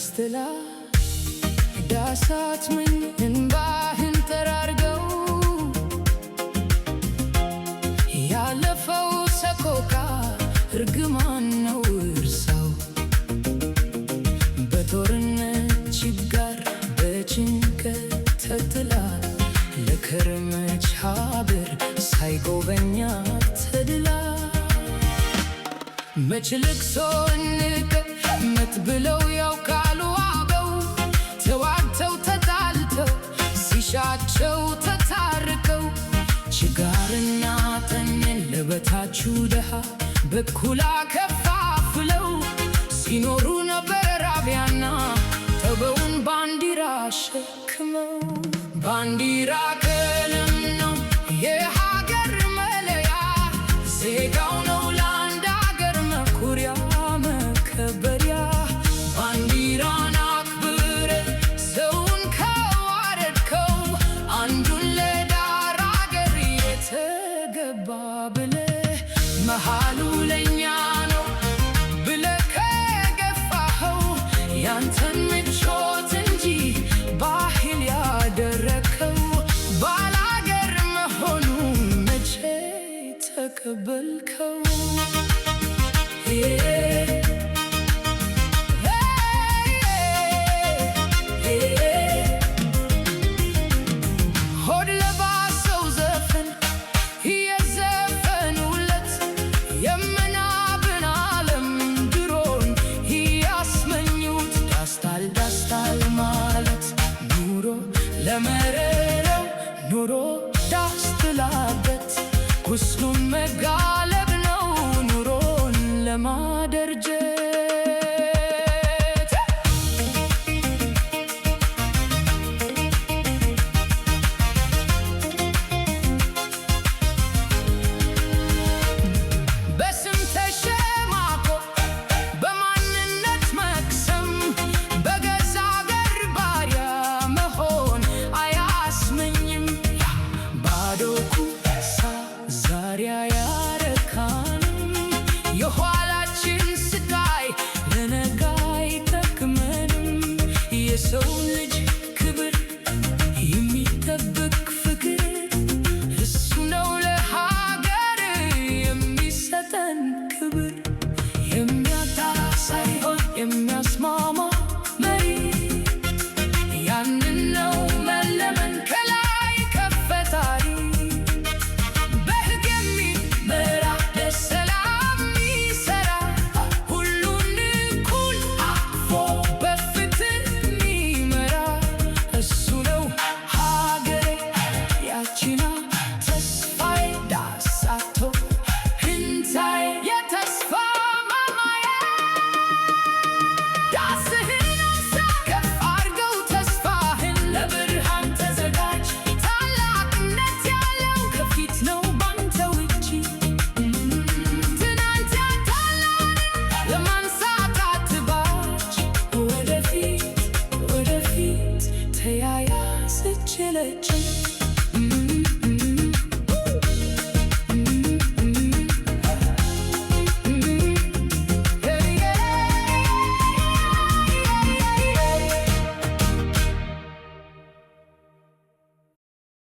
ዳስትላ ዳሳት ምን እንባህን ጠራርገው ያለፈው ሰቆቃ እርግማን ነው እርሳው በጦርነት ችጋር በጭንቀት ተጥላ ለከረመች ሀገር ሳይጎበኛት ተድላ መች ልቅሶ እንቀመጥ ብለው ያውቃሉ አበው ተዋግተው ተጣልተው ሲሻቸው ተታርቀው ችጋርና ጠኔን ለበታችሁ ደሃ በኩል አከፋፍለው ሲኖሩ ነበር ራቢያና ጠበውን ባንዲራ ሸክመው ባንዲራ ቀለም ነው የሀገር መለያ ዜጋው ነው ለአንድ አገር መኩሪያ መከበሪያ ባንዲራን አክብረ ሰውን ከዋረድከው አንዱን ለዳር አገር የተገባ ብለ መሃሉ ለኛ ነው ብለ ከገፋኸው ያንተን ምቾት እንጂ ባህል ያደረከው ባላገር መሆኑ መቼ ተቀበልከው? ሆድ ለባሰው ዘፈን የዘፈኑለት የምናብን ዓለም ድሮን ያስመኙት ዳስታል ዳስታል ማለት ኑሮ ለመረረው ኑሮ ዳስትላበት ቁስሉን መጋለብ ነው ኑሮን ለማደርጀት